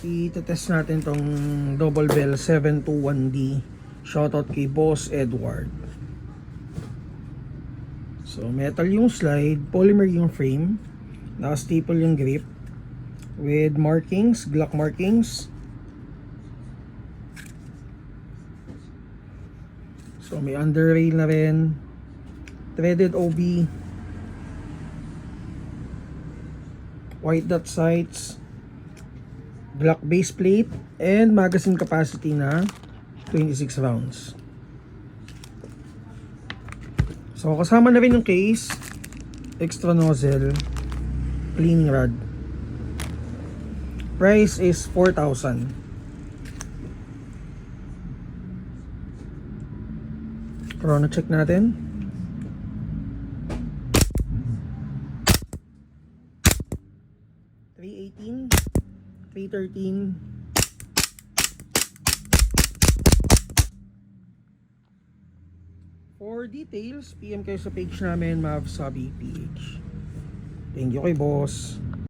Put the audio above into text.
i-test natin tong double bell 721D. Shoutout kay Boss Edward. So metal yung slide, polymer yung frame, naka-staple yung grip with markings, Glock markings. So may under rail na rin, threaded OB, white dot sights, Glock base plate, and magazine capacity na 26 rounds. So kasama na rin yung case, extra nozzle, cleaning rod. Price is 4,000. Corona check natin. $318, $313. For details, PM kayo sa page namin, Mavs Hobby PH. Thank you kay boss.